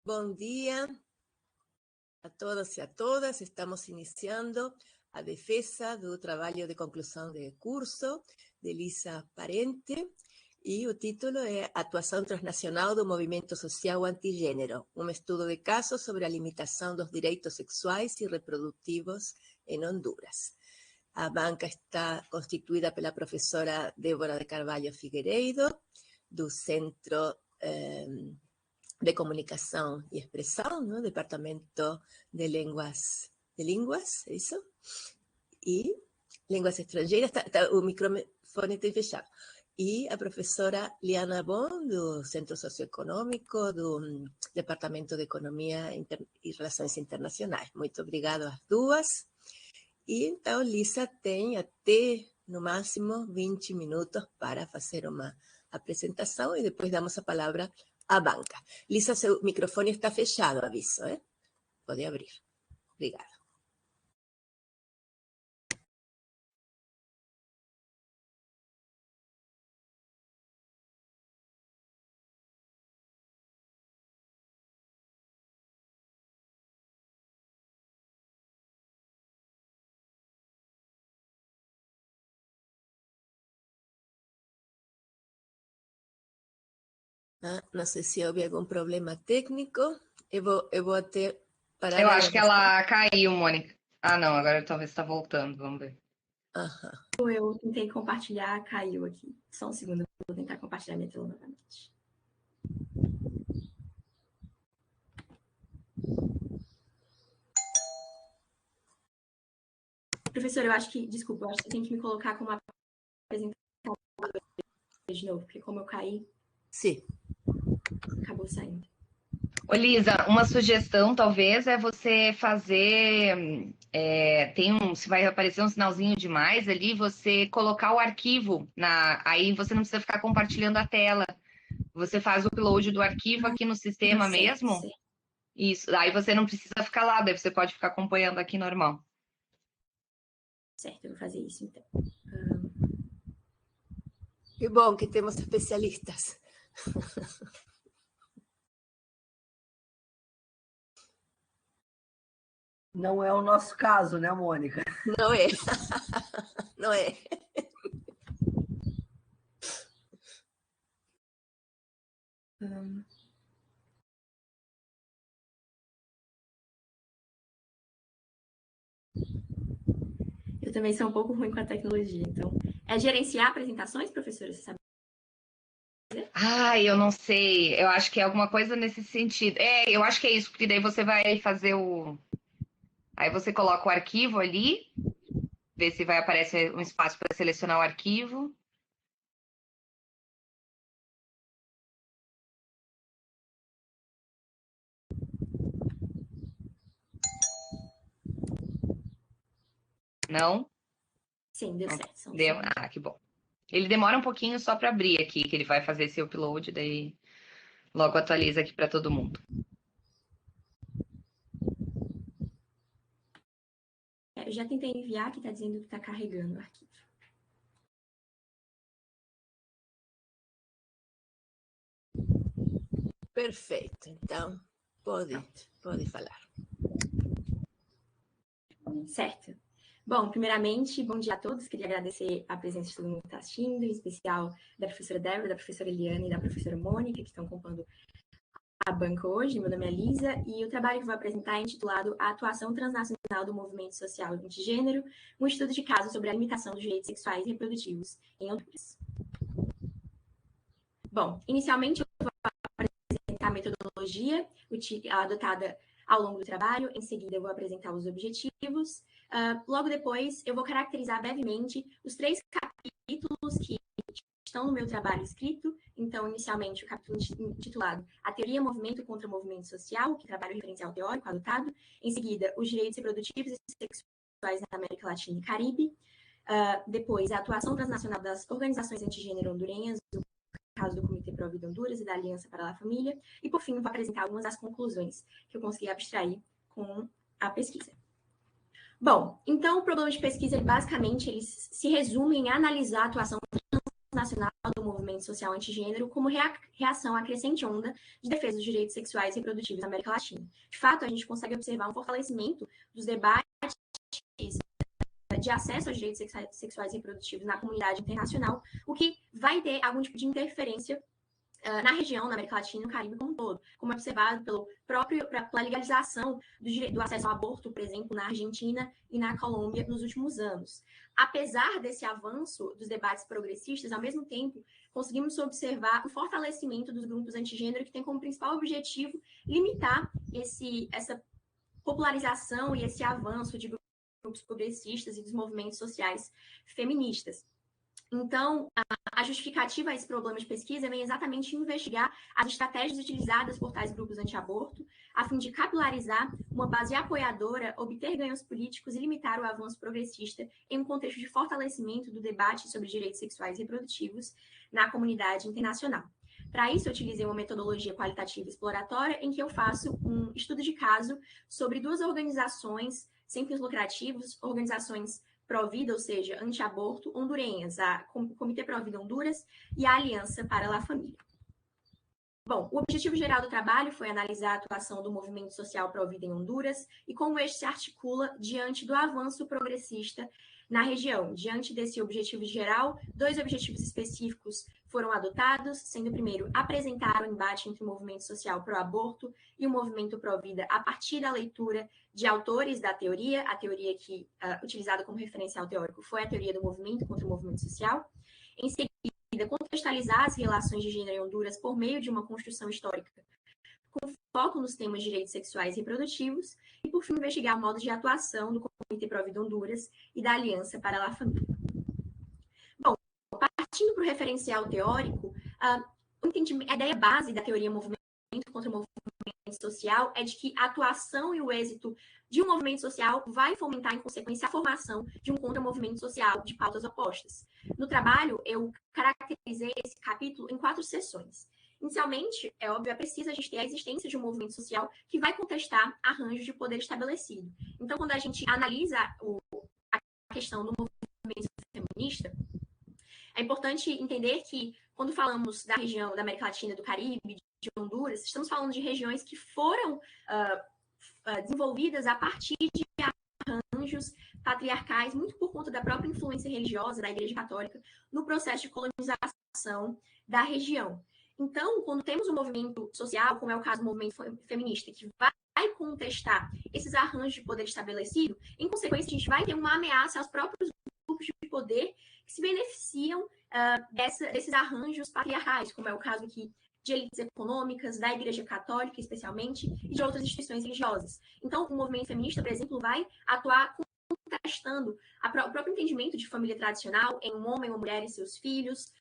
Bom dia a todos e a todas. Estamos iniciando a defesa do trabalho de conclusão de curso de Lisa Parente e o título é Atuação Transnacional do Movimento Social Antigênero, um estudo de caso sobre a limitação dos direitos sexuais e reprodutivos em Honduras. A banca está constituída pela professora Débora de Carvalho Figueiredo, do Centro de Comunicação e Expressão, ¿no? Departamento de Línguas, é isso? E Línguas Estrangeiras, o microfone está fechado. E a professora Liana Bon, do Centro Socioeconômico, do Departamento de Economia e Relações Internacionais. Muito obrigada às duas. E então, Lisa tem até, no máximo, 20 minutos para fazer uma apresentação e depois damos a palavra à banca. Lisa, seu microfone está fechado, aviso, ¿eh? Pode abrir. Obrigada. Não sei se houve algum problema técnico. Eu vou até parar. Eu acho que ela caiu, Mônica. Ah, não, agora talvez está voltando, vamos ver. Eu tentei compartilhar, caiu aqui. Só um segundo, eu vou tentar compartilhar minha tela novamente. Professor, eu acho que você tem que me colocar como apresentador de novo, porque como eu caí... Sim. Acabou saindo. Ô, Lisa, uma sugestão talvez é você fazer, se vai aparecer um sinalzinho demais ali, você colocar o arquivo, aí você não precisa ficar compartilhando a tela. Você faz o upload do arquivo aqui no sistema mesmo. Sim. Isso, aí você não precisa ficar lá, daí você pode ficar acompanhando aqui normal. Certo, eu vou fazer isso então. Que bom que temos especialistas. Não é o nosso caso, né, Mônica? Não é. Não é. Eu também sou um pouco ruim com a tecnologia, então... É gerenciar apresentações, professora, você sabe? Eu não sei. Eu acho que é alguma coisa nesse sentido. Eu acho que é isso, porque daí você vai fazer Aí você coloca o arquivo ali, vê se vai aparecer um espaço para selecionar o arquivo. Não? Sim, deu certo. Deu? Que bom. Ele demora um pouquinho só para abrir aqui, que ele vai fazer esse upload, daí logo atualiza aqui para todo mundo. Eu já tentei enviar, que está dizendo que está carregando o arquivo. Perfeito. Então, pode falar. Certo. Bom, primeiramente, bom dia a todos. Queria agradecer a presença de todo mundo que está assistindo, em especial da professora Débora, da professora Eliana e da professora Mônica, que estão compondo a banca hoje. Meu nome é Lisa e o trabalho que vou apresentar é intitulado A Atuação Transnacional do Movimento Social Antigênero, um estudo de caso sobre a limitação dos direitos sexuais e reprodutivos em Honduras. Bom, inicialmente eu vou apresentar a metodologia adotada ao longo do trabalho, em seguida eu vou apresentar os objetivos, logo depois eu vou caracterizar brevemente os 3 capítulos que estão no meu trabalho escrito. Então, inicialmente, o capítulo intitulado A Teoria Movimento contra o Movimento Social, que trabalha o referencial teórico adotado. Em seguida, os direitos reprodutivos e sexuais na América Latina e Caribe. Depois, a atuação transnacional das organizações antigênero hondurenhas, no caso do Comitê Pro Vida Honduras e da Aliança para a Família. E, por fim, vou apresentar algumas das conclusões que eu consegui abstrair com a pesquisa. Bom, então, o problema de pesquisa, basicamente, eles se resume em analisar a atuação transnacional do movimento social antigênero como reação à crescente onda de defesa dos direitos sexuais e reprodutivos na América Latina. De fato, a gente consegue observar um fortalecimento dos debates de acesso aos direitos sexuais e reprodutivos na comunidade internacional, o que vai ter algum tipo de interferência na região, na América Latina e no Caribe como um todo, como é observado pela legalização do acesso ao aborto, por exemplo, na Argentina e na Colômbia nos últimos anos. Apesar desse avanço dos debates progressistas, ao mesmo tempo, conseguimos observar o fortalecimento dos grupos antigênero, que tem como principal objetivo limitar essa popularização e esse avanço de grupos progressistas e dos movimentos sociais feministas. Então, a justificativa a esse problema de pesquisa vem exatamente investigar as estratégias utilizadas por tais grupos anti-aborto, a fim de capilarizar uma base apoiadora, obter ganhos políticos e limitar o avanço progressista em um contexto de fortalecimento do debate sobre direitos sexuais e reprodutivos na comunidade internacional. Para isso, eu utilizei uma metodologia qualitativa exploratória, em que eu faço um estudo de caso sobre duas organizações sem fins lucrativos, organizações pró-vida, ou seja, anti-aborto, hondurenhas, a Comitê Pró-Vida Honduras e a Aliança para a Família. Bom, o objetivo geral do trabalho foi analisar a atuação do movimento social pró-vida em Honduras e como este se articula diante do avanço progressista na região. Diante desse objetivo geral, 2 objetivos específicos foram adotados, sendo o primeiro apresentar o embate entre o movimento social pró-aborto e o movimento pró-vida a partir da leitura de autores da teoria, a teoria que, utilizada como referencial teórico, foi a teoria do movimento contra o movimento social. Em seguida, contextualizar as relações de gênero em Honduras por meio de uma construção histórica com foco nos temas de direitos sexuais e reprodutivos, e, por fim, investigar o modo de atuação do Comitê Pró-Vida Honduras e da Aliança para a Família. Bom, partindo para o referencial teórico, a ideia base da teoria movimento contra o movimento social é de que a atuação e o êxito de um movimento social vai fomentar, em consequência, a formação de um contra-movimento social de pautas opostas. No trabalho, eu caracterizei esse capítulo em 4 seções. Inicialmente, é óbvio, é preciso a gente ter a existência de um movimento social que vai contestar arranjos de poder estabelecido. Então, quando a gente analisa a questão do movimento feminista, é importante entender que, quando falamos da região da América Latina, do Caribe, de Honduras, estamos falando de regiões que foram desenvolvidas a partir de arranjos patriarcais, muito por conta da própria influência religiosa da Igreja Católica no processo de colonização da região. Então, quando temos um movimento social, como é o caso do movimento feminista, que vai contestar esses arranjos de poder estabelecido, em consequência, a gente vai ter uma ameaça aos próprios grupos de poder que se beneficiam desses arranjos patriarcais, como é o caso aqui de elites econômicas, da Igreja Católica, especialmente, e de outras instituições religiosas. Então, o movimento feminista, por exemplo, vai atuar contestando o próprio entendimento de família tradicional em um homem, uma mulher e seus filhos,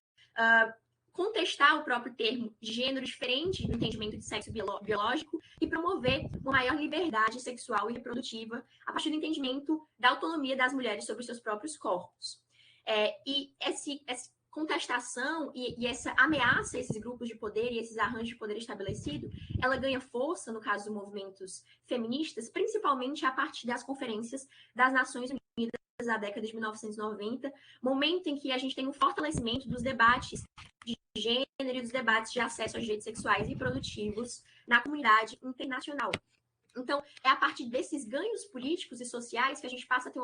contestar o próprio termo de gênero diferente do entendimento de sexo biológico e promover uma maior liberdade sexual e reprodutiva a partir do entendimento da autonomia das mulheres sobre os seus próprios corpos. E essa contestação e essa ameaça a esses grupos de poder e esses arranjos de poder estabelecido, ela ganha força, no caso dos movimentos feministas, principalmente a partir das conferências das Nações Unidas da década de 1990, momento em que a gente tem um fortalecimento dos debates de gênero e dos debates de acesso aos direitos sexuais e reprodutivos na comunidade internacional. Então, é a partir desses ganhos políticos e sociais que a gente passa a ter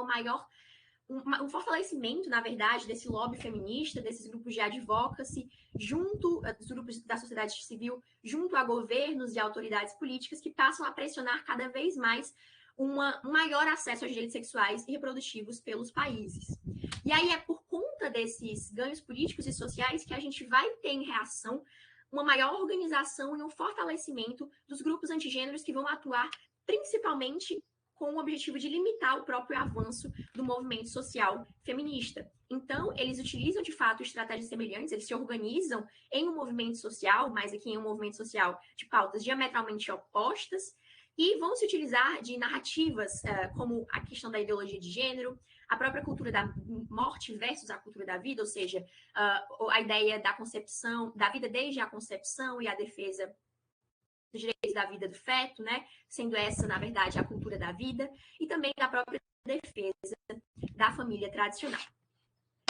um fortalecimento, na verdade, desse lobby feminista, desses grupos de advocacy, dos grupos da sociedade civil, junto a governos e autoridades políticas que passam a pressionar cada vez mais um maior acesso aos direitos sexuais e reprodutivos pelos países. E aí é por conta desses ganhos políticos e sociais que a gente vai ter em reação uma maior organização e um fortalecimento dos grupos antigêneros que vão atuar principalmente com o objetivo de limitar o próprio avanço do movimento social feminista. Então, eles utilizam, de fato, estratégias semelhantes, eles se organizam em um movimento social, mas aqui em um movimento social de pautas diametralmente opostas, e vão se utilizar de narrativas como a questão da ideologia de gênero, a própria cultura da morte versus a cultura da vida, ou seja, a ideia da concepção, da vida desde a concepção e a defesa dos direitos da vida do feto, né? Sendo essa, na verdade, a cultura da vida, e também da própria defesa da família tradicional.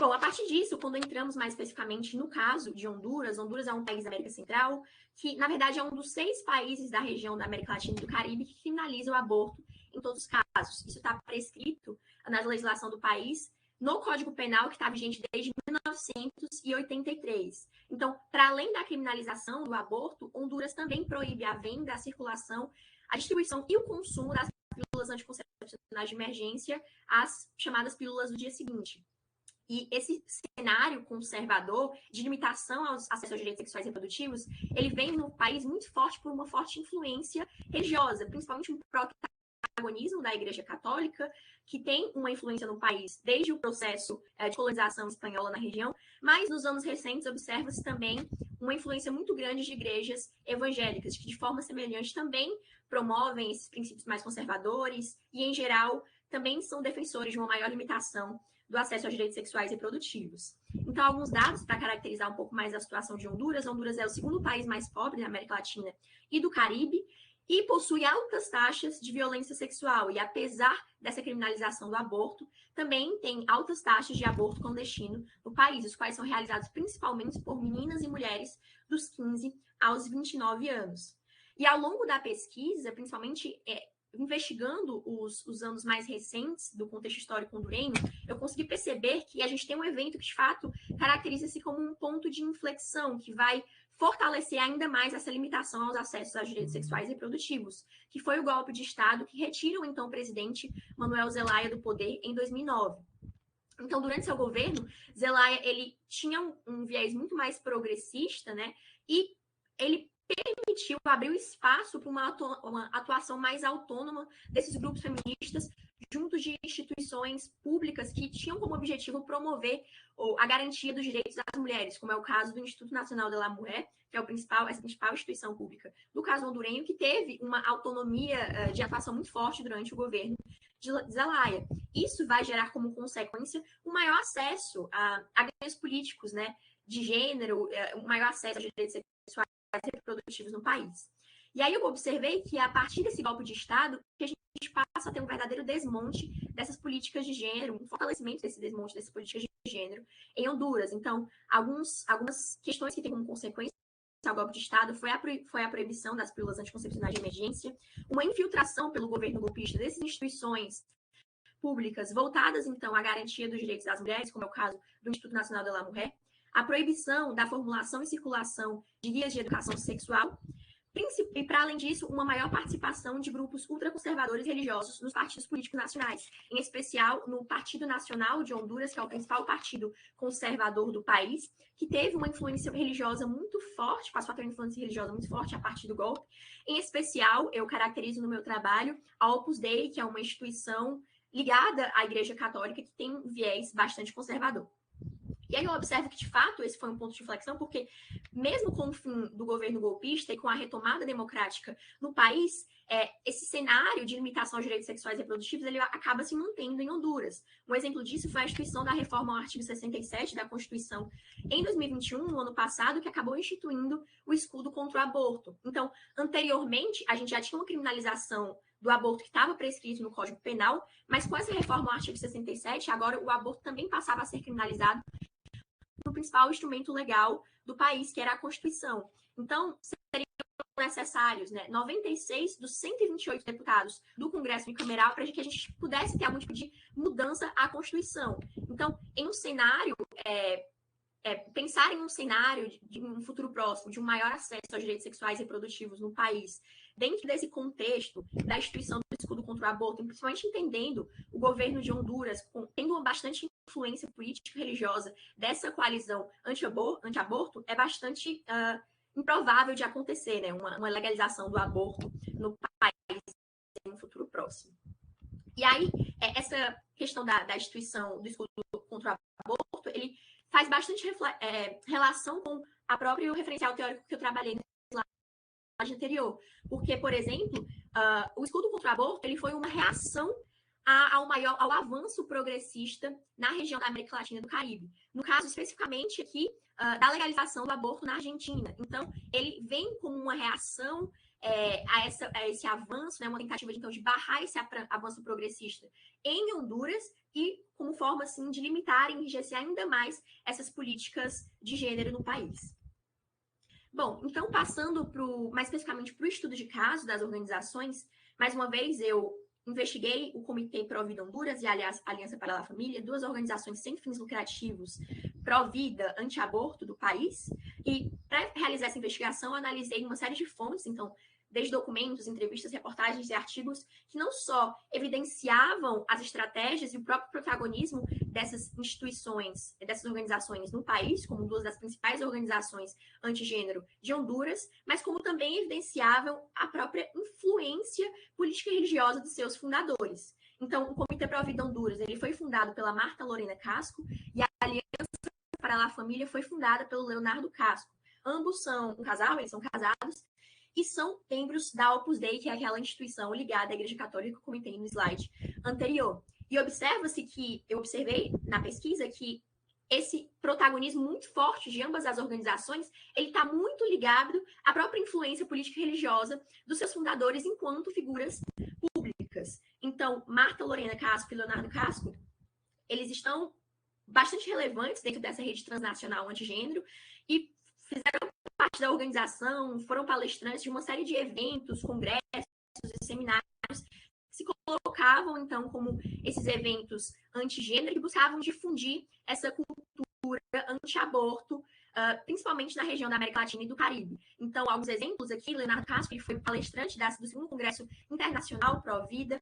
Bom, a partir disso, quando entramos mais especificamente no caso de Honduras, Honduras é um país da América Central que, na verdade, é um dos 6 países da região da América Latina e do Caribe que criminalizam o aborto em todos os casos. Isso está prescrito na legislação do país, no Código Penal, que está vigente desde 1983. Então, para além da criminalização do aborto, Honduras também proíbe a venda, a circulação, a distribuição e o consumo das pílulas anticoncepcionais de emergência, as chamadas pílulas do dia seguinte. E esse cenário conservador de limitação ao acesso aos direitos sexuais e reprodutivos, ele vem no país muito forte por uma forte influência religiosa, principalmente um protagonismo da Igreja Católica, que tem uma influência no país desde o processo de colonização espanhola na região, mas nos anos recentes observa-se também uma influência muito grande de igrejas evangélicas, que de forma semelhante também promovem esses princípios mais conservadores e, em geral, também são defensores de uma maior limitação do acesso aos direitos sexuais e reprodutivos. Então, alguns dados para caracterizar um pouco mais a situação de Honduras. Honduras é o segundo país mais pobre da América Latina e do Caribe e possui altas taxas de violência sexual. E, apesar dessa criminalização do aborto, também tem altas taxas de aborto clandestino no país, os quais são realizados principalmente por meninas e mulheres dos 15 aos 29 anos. E, ao longo da pesquisa, principalmente investigando os anos mais recentes do contexto histórico hondurenho, eu consegui perceber que a gente tem um evento que, de fato, caracteriza-se como um ponto de inflexão, que vai fortalecer ainda mais essa limitação aos acessos aos direitos sexuais e reprodutivos, que foi o golpe de Estado que retira o então presidente Manuel Zelaya do poder em 2009. Então, durante seu governo, Zelaya ele tinha um viés muito mais progressista, né? E ele permitiu, abriu espaço para uma atuação mais autônoma desses grupos feministas junto de instituições públicas que tinham como objetivo promover a garantia dos direitos das mulheres, como é o caso do Instituto Nacional de la Mujer, que é a principal instituição pública do caso hondurenho, que teve uma autonomia de atuação muito forte durante o governo de Zelaya. Isso vai gerar como consequência um maior acesso a ganhos políticos, né, de gênero, um maior acesso aos direitos sexuais reprodutivos no país. E aí eu observei que, a partir desse golpe de Estado, que a gente passa a ter um verdadeiro desmonte dessas políticas de gênero, um fortalecimento desse desmonte dessas políticas de gênero em Honduras. Então, algumas questões que têm como consequência ao golpe de Estado foi a proibição das pílulas anticoncepcionais de emergência, uma infiltração pelo governo golpista dessas instituições públicas voltadas, então, à garantia dos direitos das mulheres, como é o caso do Instituto Nacional de la Mujer, a proibição da formulação e circulação de guias de educação sexual, e, para além disso, uma maior participação de grupos ultraconservadores religiosos nos partidos políticos nacionais, em especial no Partido Nacional de Honduras, que é o principal partido conservador do país, que teve uma influência religiosa muito forte, passou a ter uma influência religiosa muito forte a partir do golpe. Em especial, eu caracterizo no meu trabalho a Opus Dei, que é uma instituição ligada à Igreja Católica, que tem um viés bastante conservador. E aí eu observo que, de fato, esse foi um ponto de inflexão, porque mesmo com o fim do governo golpista e com a retomada democrática no país, esse cenário de limitação aos direitos sexuais e reprodutivos, ele acaba se mantendo em Honduras. Um exemplo disso foi a instituição da reforma ao artigo 67 da Constituição em 2021, no ano passado, que acabou instituindo o escudo contra o aborto. Então, anteriormente, a gente já tinha uma criminalização do aborto que estava prescrito no Código Penal, mas com essa reforma ao artigo 67, agora o aborto também passava a ser criminalizado no principal instrumento legal do país, que era a Constituição. Então, seriam necessários 96 dos 128 deputados do Congresso bicameral para que a gente pudesse ter algum tipo de mudança à Constituição. Então, em um cenário, pensar em um cenário de um futuro próximo, de um maior acesso aos direitos sexuais e reprodutivos no país, dentro desse contexto da instituição do escudo contra o aborto, principalmente entendendo o governo de Honduras tendo uma bastante influência política e religiosa dessa coalizão anti-aborto, é bastante improvável de acontecer, né? Uma legalização do aborto no país em um futuro próximo. E aí, essa questão da instituição do escudo contra o aborto, ele faz bastante relação com o próprio referencial teórico que eu trabalhei na slide anterior. Porque, por exemplo, o escudo contra o aborto ele foi uma reação ao avanço progressista na região da América Latina e do Caribe. No caso, especificamente aqui, da legalização do aborto na Argentina. Então, ele vem como uma reação a esse avanço, né, uma tentativa então, de barrar esse avanço progressista em Honduras e como forma assim, de limitar e enrijecer ainda mais essas políticas de gênero no país. Bom, então passando mais especificamente para o estudo de caso das organizações, mais uma vez eu investiguei o Comitê Pró-Vida Honduras e a Aliança para a Família, duas organizações sem fins lucrativos pró-vida, anti-aborto do país, e para realizar essa investigação eu analisei uma série de fontes, então desde documentos, entrevistas, reportagens e artigos que não só evidenciavam as estratégias e o próprio protagonismo dessas instituições, dessas organizações no país, como duas das principais organizações antigênero de Honduras, mas como também evidenciavam a própria influência política e religiosa dos seus fundadores. Então, o Comitê Pró-Vida Honduras ele foi fundado pela Marta Lorena Casco e a Aliança para a Família foi fundada pelo Leonardo Casco. Ambos são um casal, eles são casados, e são membros da Opus Dei, que é aquela instituição ligada à Igreja Católica, como comentei no slide anterior. E observa-se que, eu observei na pesquisa que esse protagonismo muito forte de ambas as organizações, ele está muito ligado à própria influência política e religiosa dos seus fundadores enquanto figuras públicas. Então, Marta Lorena Casco e Leonardo Casco, eles estão bastante relevantes dentro dessa rede transnacional antigênero e fizeram parte da organização, foram palestrantes de uma série de eventos, congressos e seminários que se colocavam, então, como esses eventos antigênero que buscavam difundir essa cultura anti-aborto, principalmente na região da América Latina e do Caribe. Então, alguns exemplos aqui, Leonardo Casco, ele foi palestrante do segundo Congresso Internacional Pró-Vida,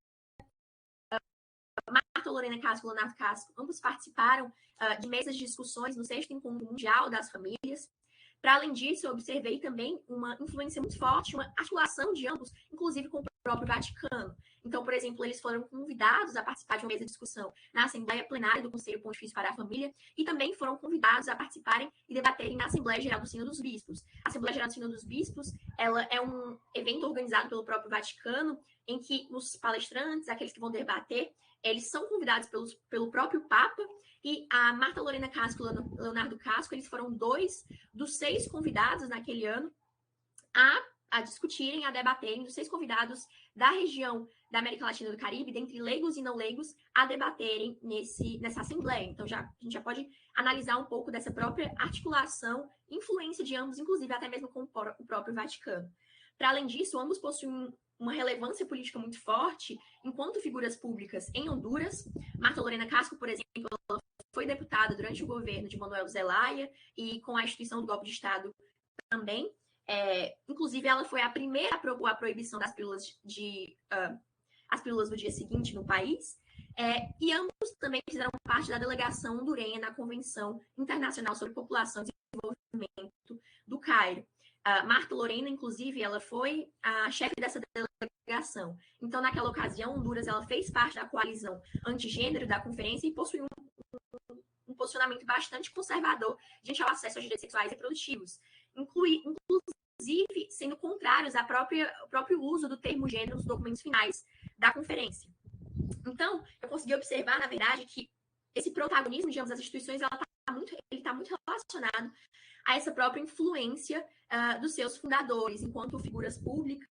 Marta Lorena Casco e Leonardo Casco, ambos participaram de mesas de discussões no 6º Encontro Mundial das Famílias. Para além disso, eu observei também uma influência muito forte, uma articulação de ambos, inclusive com o próprio Vaticano. Então, por exemplo, eles foram convidados a participar de uma mesa de discussão na Assembleia Plenária do Conselho Pontifício para a Família e também foram convidados a participarem e debaterem na Assembleia Geral do Sínodo dos Bispos. A Assembleia Geral do Sínodo dos Bispos, ela é um evento organizado pelo próprio Vaticano, em que os palestrantes, aqueles que vão debater, eles são convidados pelo próprio Papa, e a Marta Lorena Casco e o Leonardo Casco, eles foram 2 dos 6 convidados naquele ano a discutirem, a debaterem, dos 6 convidados da região da América Latina e do Caribe, dentre leigos e não leigos, a debaterem nessa Assembleia. Então, a gente já pode analisar um pouco dessa própria articulação, influência de ambos, inclusive até mesmo com o próprio Vaticano. Para além disso, ambos possuem uma relevância política muito forte enquanto figuras públicas em Honduras. Marta Lorena Casco, por exemplo, ela foi deputada durante o governo de Manuel Zelaya e com a instituição do golpe de Estado também. Inclusive, ela foi a primeira a propor a proibição das pílulas as pílulas do dia seguinte no país. E ambos também fizeram parte da delegação hondurenha na Convenção Internacional sobre População e Desenvolvimento do Cairo. Marta Lorena, inclusive, ela foi a chefe dessa delegação. Então, naquela ocasião, Honduras ela fez parte da coalizão antigênero da conferência e possui um posicionamento bastante conservador diante ao acesso aos direitos sexuais e reprodutivos, inclusive sendo contrários ao próprio uso do termo gênero nos documentos finais da conferência. Então, eu consegui observar, na verdade, que esse protagonismo de ambas as instituições ele está muito relacionado a essa própria influência dos seus fundadores, enquanto figuras públicas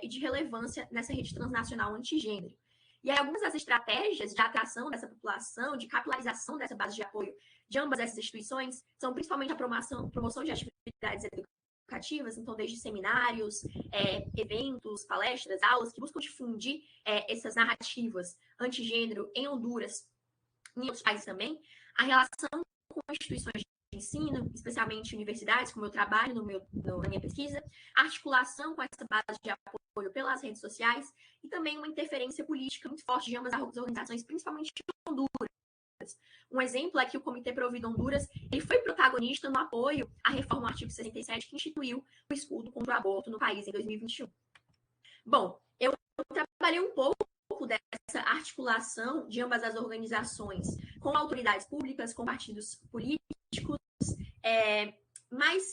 e de relevância nessa rede transnacional antigênero. E aí, algumas das estratégias de atração dessa população, de capilarização dessa base de apoio de ambas essas instituições, são principalmente a promoção de atividades educativas, então desde seminários, eventos, palestras, aulas, que buscam difundir essas narrativas antigênero em Honduras e em outros países também, a relação com instituições de ensino, especialmente universidades, como eu trabalho na minha pesquisa, a articulação com essa base de apoio pelas redes sociais e também uma interferência política muito forte de ambas as organizações, principalmente em Honduras. Um exemplo é que o Comitê Pró-Vida Honduras ele foi protagonista no apoio à reforma do artigo 67, que instituiu o escudo contra o aborto no país em 2021. Bom, eu trabalhei um pouco dessa articulação de ambas as organizações com autoridades públicas, com partidos políticos,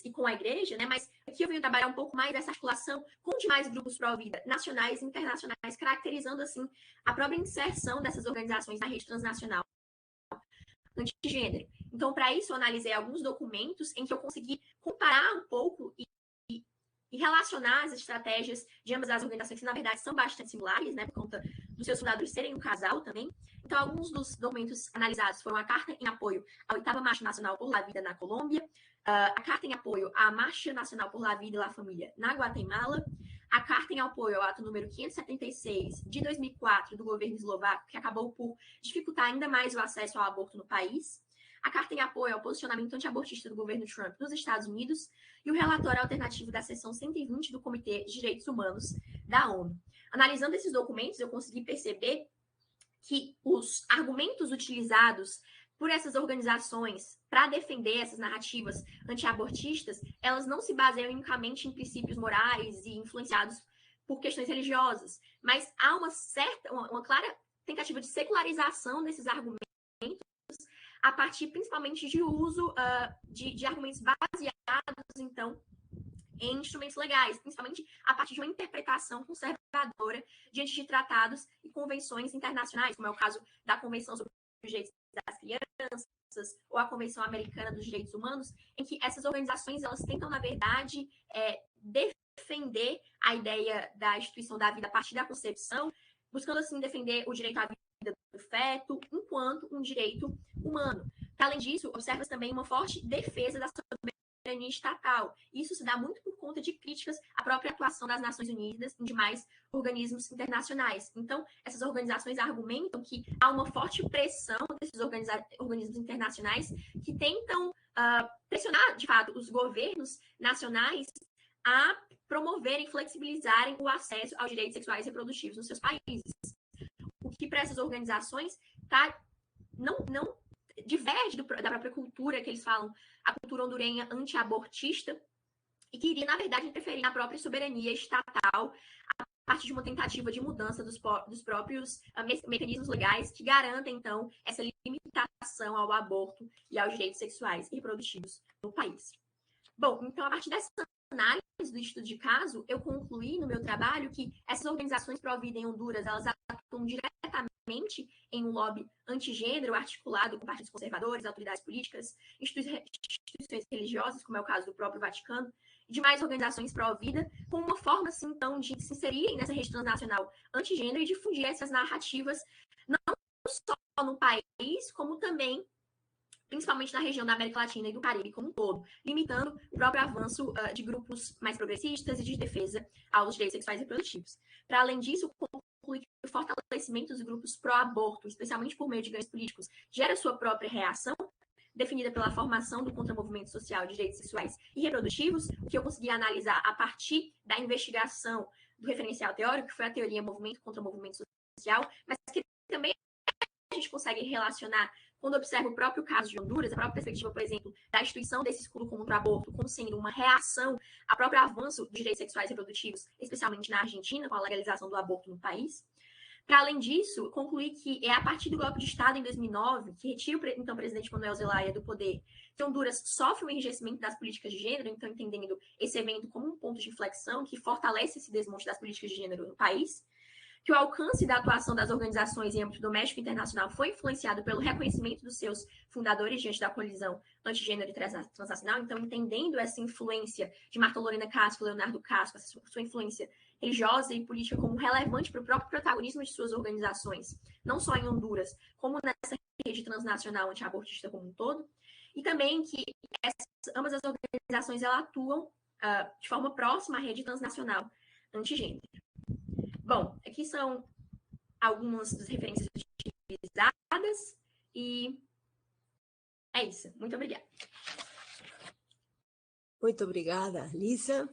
e com a igreja, né? Mas aqui eu venho trabalhar um pouco mais dessa articulação com demais grupos pró-vida nacionais e internacionais, caracterizando, assim, a própria inserção dessas organizações na rede transnacional antigênero. Então, para isso, eu analisei alguns documentos em que eu consegui comparar um pouco e e relacionar as estratégias de ambas as organizações, que na verdade são bastante similares, né, por conta dos seus fundadores serem um casal também. Então, alguns dos documentos analisados foram a Carta em Apoio à 8ª Marcha Nacional por la Vida na Colômbia, a Carta em Apoio à Marcha Nacional por la Vida e la Família na Guatemala, a Carta em Apoio ao Ato número 576 de 2004 do governo eslovaco, que acabou por dificultar ainda mais o acesso ao aborto no país, a Carta em Apoio ao posicionamento antiabortista do governo Trump nos Estados Unidos e o relatório alternativo da seção 120 do Comitê de Direitos Humanos da ONU. Analisando esses documentos, eu consegui perceber que os argumentos utilizados por essas organizações para defender essas narrativas antiabortistas, elas não se baseiam unicamente em princípios morais e influenciados por questões religiosas, mas há uma clara tentativa de secularização desses argumentos a partir principalmente de uso de argumentos baseados, então, em instrumentos legais, principalmente a partir de uma interpretação conservadora diante de tratados e convenções internacionais, como é o caso da Convenção sobre os Direitos das Crianças ou a Convenção Americana dos Direitos Humanos, em que essas organizações elas tentam, na verdade, defender a ideia da instituição da vida a partir da concepção, buscando, assim, defender o direito à vida do feto enquanto um direito humano. Além disso, observa-se também uma forte defesa da soberania estatal. Isso se dá muito por conta de críticas à própria atuação das Nações Unidas e demais organismos internacionais. Então, essas organizações argumentam que há uma forte pressão desses organismos internacionais que tentam pressionar, de fato, os governos nacionais a promoverem, flexibilizarem o acesso aos direitos sexuais e reprodutivos nos seus países. O que para essas organizações não diverge da própria cultura que eles falam, a cultura hondurenha anti-abortista, e que iria, na verdade, interferir na própria soberania estatal a partir de uma tentativa de mudança dos próprios mecanismos legais que garantem, então, essa limitação ao aborto e aos direitos sexuais e reprodutivos no país. Bom, então, a partir dessa análise do estudo de caso, eu concluí no meu trabalho que essas organizações pró-vida em Honduras, elas atuam diretamente em um lobby antigênero articulado com partidos conservadores, autoridades políticas, instituições religiosas, como é o caso do próprio Vaticano, e demais organizações pró-vida, com uma forma, assim, então, de se inserirem nessa rede transnacional antigênero e difundir essas narrativas, não só no país, como também principalmente na região da América Latina e do Caribe como um todo, limitando o próprio avanço de grupos mais progressistas e de defesa aos direitos sexuais e reprodutivos. Para além disso, conclui que o fortalecimento dos grupos pró-aborto, especialmente por meio de ganhos políticos, gera sua própria reação, definida pela formação do contramovimento social de direitos sexuais e reprodutivos, o que eu consegui analisar a partir da investigação do referencial teórico, que foi a teoria movimento contra movimento social, mas que também a gente consegue relacionar quando observa o próprio caso de Honduras, a própria perspectiva, por exemplo, da instituição desse escudo contra o aborto como sendo uma reação ao próprio avanço dos direitos sexuais e reprodutivos, especialmente na Argentina, com a legalização do aborto no país. Para além disso, concluí que é a partir do golpe de Estado em 2009, que retira o então presidente Manuel Zelaya do poder, que Honduras sofre um enrijecimento das políticas de gênero, então entendendo esse evento como um ponto de inflexão que fortalece esse desmonte das políticas de gênero no país, que o alcance da atuação das organizações em âmbito doméstico e internacional foi influenciado pelo reconhecimento dos seus fundadores diante da colisão antigênero e transnacional, então entendendo essa influência de Marta Lorena Castro, Leonardo Castro, essa sua influência religiosa e política como relevante para o próprio protagonismo de suas organizações, não só em Honduras, como nessa rede transnacional antiabortista como um todo, e também que ambas as organizações elas atuam de forma próxima à rede transnacional antigênero. Bom, aqui são algumas das referências utilizadas e é isso. Muito obrigada. Muito obrigada, Lisa.